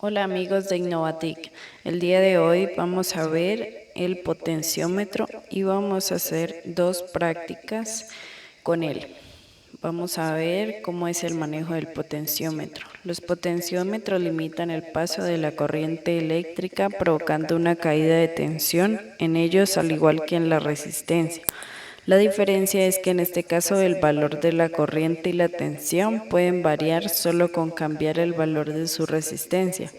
Hola amigos de Innovatic. El día de hoy vamos a ver el potenciómetro y vamos a hacer dos prácticas con él. Vamos a ver cómo es el manejo del potenciómetro. Los potenciómetros limitan el paso de la corriente eléctrica provocando una caída de tensión en ellos al igual que en la resistencia. La diferencia es que en este caso el valor de la corriente y la tensión pueden variar solo con cambiar el valor de su resistencia.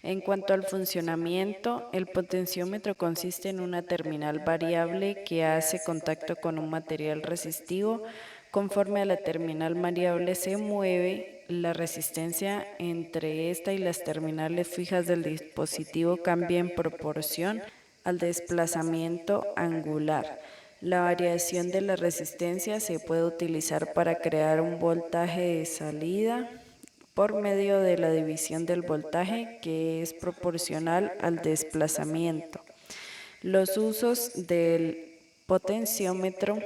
En cuanto al funcionamiento, el potenciómetro consiste en una terminal variable que hace contacto con un material resistivo. Conforme a la terminal variable se mueve, la resistencia entre esta y las terminales fijas del dispositivo cambia en proporción al desplazamiento angular. La variación de la resistencia se puede utilizar para crear un voltaje de salida por medio de la división del voltaje, que es proporcional al desplazamiento. Los usos del potenciómetro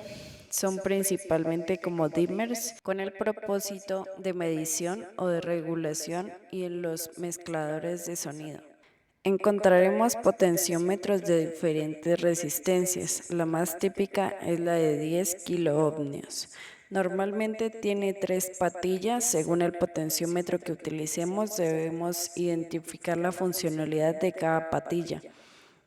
son principalmente como dimmers, con el propósito de medición o de regulación, y en los mezcladores de sonido. Encontraremos potenciómetros de diferentes resistencias. La más típica es la de 10 kiloohmios. Normalmente tiene 3 patillas. Según el potenciómetro que utilicemos, debemos identificar la funcionalidad de cada patilla.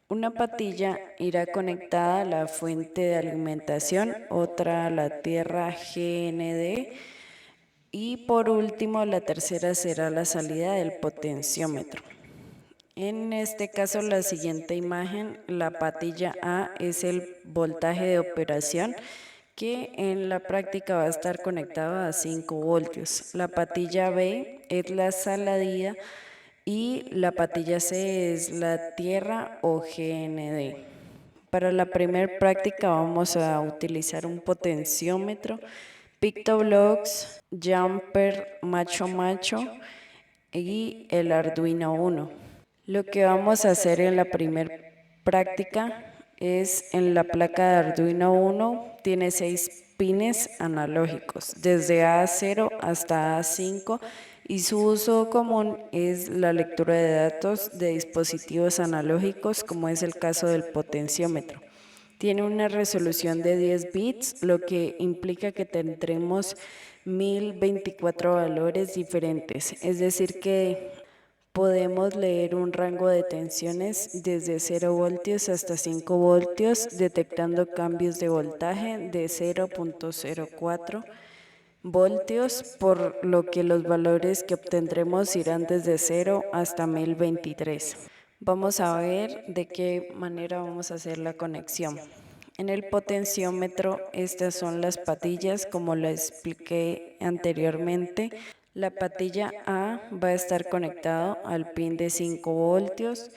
Una patilla irá conectada a la fuente de alimentación, otra a la tierra GND y por último la tercera será la salida del potenciómetro. En este caso, la siguiente imagen, la patilla A es el voltaje de operación, que en la práctica va a estar conectado a 5 voltios. La patilla B es la salida y la patilla C es la tierra o GND. Para la primera práctica vamos a utilizar un potenciómetro, Pictoblocks, Jumper Macho Macho y el Arduino Uno. Lo que vamos a hacer en la primera práctica es en la placa de Arduino Uno, tiene 6 pines analógicos, desde A0 hasta A5, y su uso común es la lectura de datos de dispositivos analógicos, como es el caso del potenciómetro. Tiene una resolución de 10 bits, lo que implica que tendremos 1024 valores diferentes, es decir que podemos leer un rango de tensiones desde 0 voltios hasta 5 voltios, detectando cambios de voltaje de 0.04 voltios, por lo que los valores que obtendremos irán desde 0 hasta 1023. Vamos a ver de qué manera vamos a hacer la conexión. En el potenciómetro, estas son las patillas, como lo expliqué anteriormente. La patilla A va a estar conectado al pin de 5 voltios.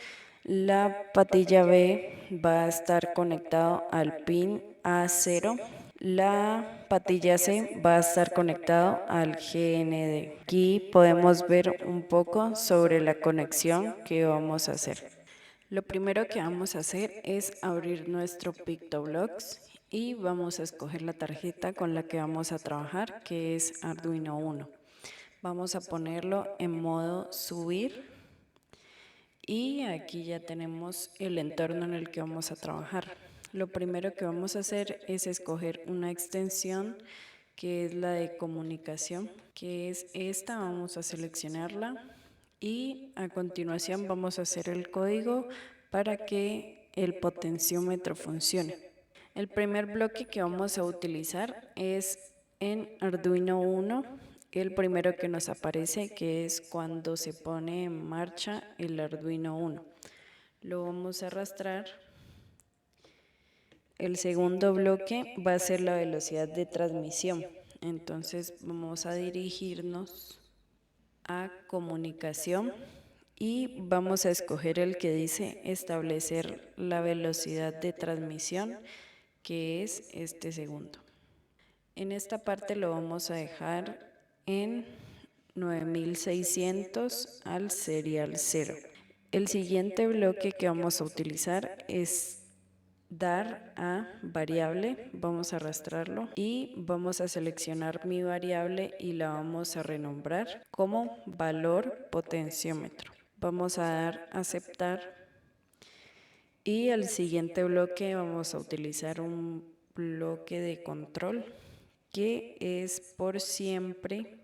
La patilla B va a estar conectado al pin A0. La patilla C va a estar conectado al GND. Aquí podemos ver un poco sobre la conexión que vamos a hacer. Lo primero que vamos a hacer es abrir nuestro Pictoblocks y vamos a escoger la tarjeta con la que vamos a trabajar, que es Arduino Uno. Vamos a ponerlo en modo subir y aquí ya tenemos el entorno en el que vamos a trabajar. Lo primero que vamos a hacer es escoger una extensión que es la de comunicación, que es esta. Vamos a seleccionarla y a continuación vamos a hacer el código para que el potenciómetro funcione. El primer bloque que vamos a utilizar es en Arduino Uno, el primero que nos aparece, que es cuando se pone en marcha el Arduino Uno. Lo vamos a arrastrar. El segundo bloque va a ser la velocidad de transmisión. Entonces vamos a dirigirnos a comunicación y vamos a escoger el que dice establecer la velocidad de transmisión, que es este segundo. En esta parte lo vamos a dejar en 9600 al serial 0. El siguiente bloque que vamos a utilizar es dar a variable. Vamos a arrastrarlo y vamos a seleccionar mi variable y la vamos a renombrar como valor potenciómetro. Vamos a dar aceptar. Y al siguiente bloque vamos a utilizar un bloque de control que es por siempre.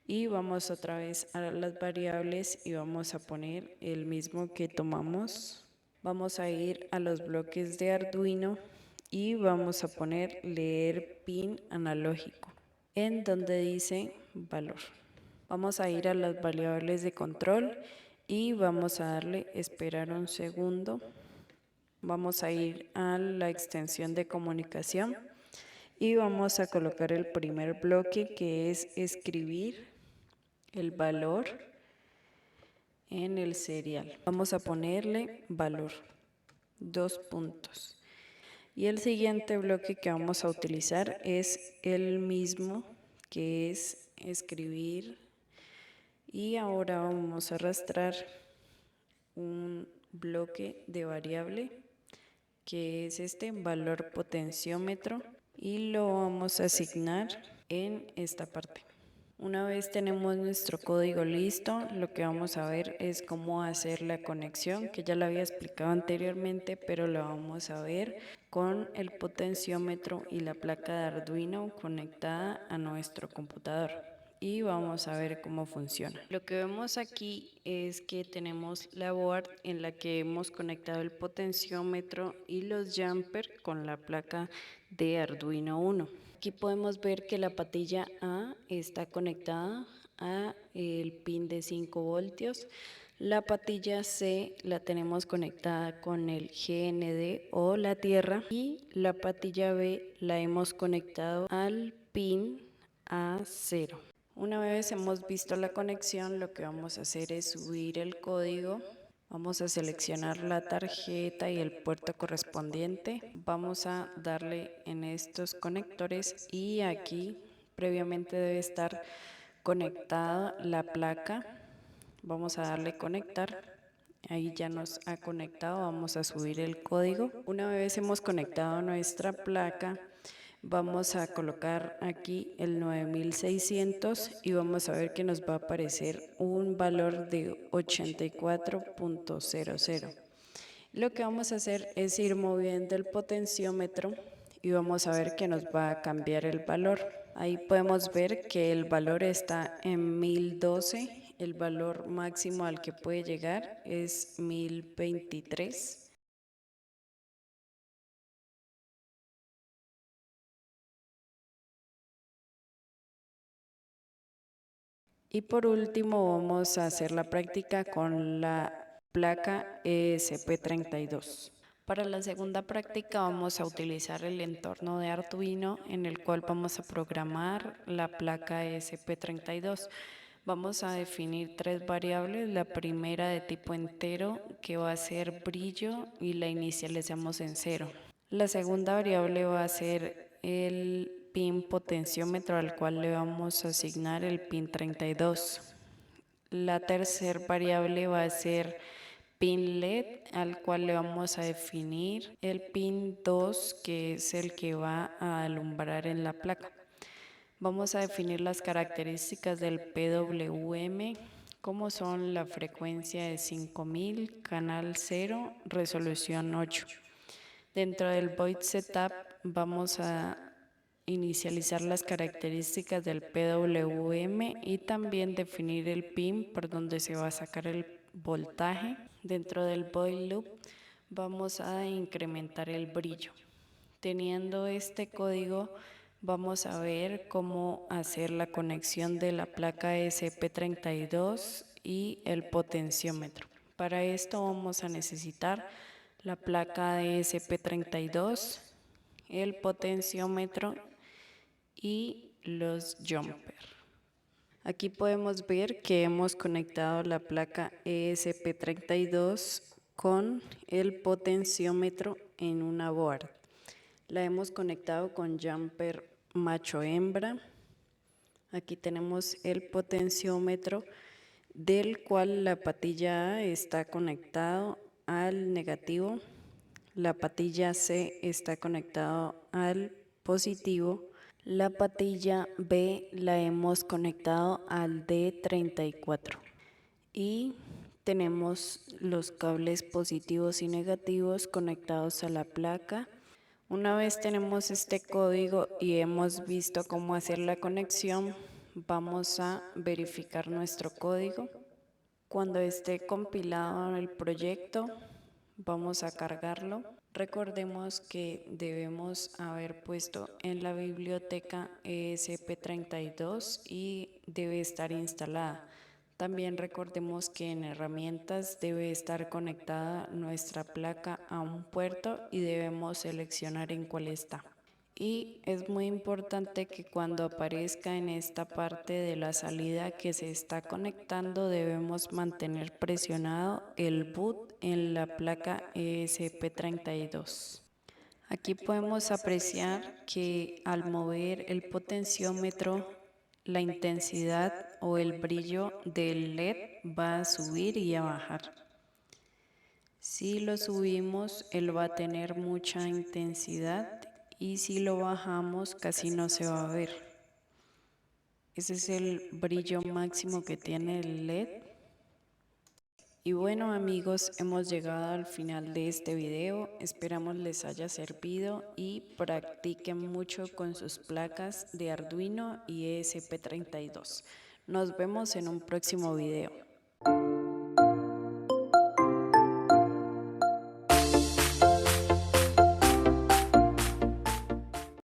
Y vamos otra vez a las variables y vamos a poner el mismo que tomamos. Vamos a ir a los bloques de Arduino y vamos a poner leer pin analógico en donde dice valor. Vamos a ir a las variables de control y vamos a darle esperar un segundo. Vamos a ir a la extensión de comunicación y vamos a colocar el primer bloque que es escribir el valor en el serial. Vamos a ponerle valor, 2 puntos. Y el siguiente bloque que vamos a utilizar es el mismo, que es escribir. Y ahora vamos a arrastrar un bloque de variable, que es este valor potenciómetro, y lo vamos a asignar en esta parte. Una vez tenemos nuestro código listo, lo que vamos a ver es cómo hacer la conexión, que ya la había explicado anteriormente, pero lo vamos a ver con el potenciómetro y la placa de Arduino conectada a nuestro computador. Y vamos a ver cómo funciona. Lo que vemos aquí es que tenemos la board en la que hemos conectado el potenciómetro y los jumper con la placa de Arduino Uno. Aquí podemos ver que la patilla A está conectada a el pin de 5 voltios. La patilla C la tenemos conectada con el GND o la tierra y la patilla B la hemos conectado al pin A0. Una vez hemos visto la conexión, lo que vamos a hacer es subir el código. Vamos a seleccionar la tarjeta y el puerto correspondiente. Vamos a darle en estos conectores y aquí previamente debe estar conectada la placa. Vamos a darle conectar. Ahí ya nos ha conectado. Vamos a subir el código. Una vez hemos conectado nuestra placa, vamos a colocar aquí el 9600 y vamos a ver que nos va a aparecer un valor de 84.00. Lo que vamos a hacer es ir moviendo el potenciómetro y vamos a ver que nos va a cambiar el valor. Ahí podemos ver que el valor está en 1012, el valor máximo al que puede llegar es 1023. Y por último vamos a hacer la práctica con la placa ESP32. Para la segunda práctica vamos a utilizar el entorno de Arduino en el cual vamos a programar la placa ESP32. Vamos a definir 3 variables, la primera de tipo entero que va a ser brillo y la inicializamos en 0. La segunda variable va a ser el pin potenciómetro al cual le vamos a asignar el pin 32. La tercera variable va a ser pin LED al cual le vamos a definir el pin 2 que es el que va a alumbrar en la placa. Vamos a definir las características del PWM como son la frecuencia de 5000, canal 0, resolución 8. Dentro del void setup vamos a inicializar las características del PWM y también definir el pin por donde se va a sacar el voltaje. Dentro del void loop vamos a incrementar el brillo. Teniendo este código vamos a ver cómo hacer la conexión de la placa ESP32 y el potenciómetro. Para esto vamos a necesitar la placa de ESP32, el potenciómetro y los jumper. Aquí podemos ver que hemos conectado la placa ESP32 con el potenciómetro en una board. La hemos conectado con jumper macho hembra. Aquí tenemos el potenciómetro del cual la patilla A está conectado al negativo, la patilla C está conectado al positivo, la patilla B la hemos conectado al D34 y tenemos los cables positivos y negativos conectados a la placa. Una vez tenemos este código y hemos visto cómo hacer la conexión, vamos a verificar nuestro código. Cuando esté compilado el proyecto, vamos a cargarlo. Recordemos que debemos haber puesto en la biblioteca ESP32 y debe estar instalada. También recordemos que en herramientas debe estar conectada nuestra placa a un puerto y debemos seleccionar en cuál está. Y es muy importante que cuando aparezca en esta parte de la salida que se está conectando, debemos mantener presionado el boot en la placa ESP32. Aquí podemos apreciar que al mover el potenciómetro, la intensidad o el brillo del LED va a subir y a bajar. Si lo subimos, él va a tener mucha intensidad y si lo bajamos casi no se va a ver. Ese es el brillo máximo que tiene el LED. Y bueno amigos, hemos llegado al final de este video, esperamos les haya servido y practiquen mucho con sus placas de Arduino y ESP32. Nos vemos en un próximo video.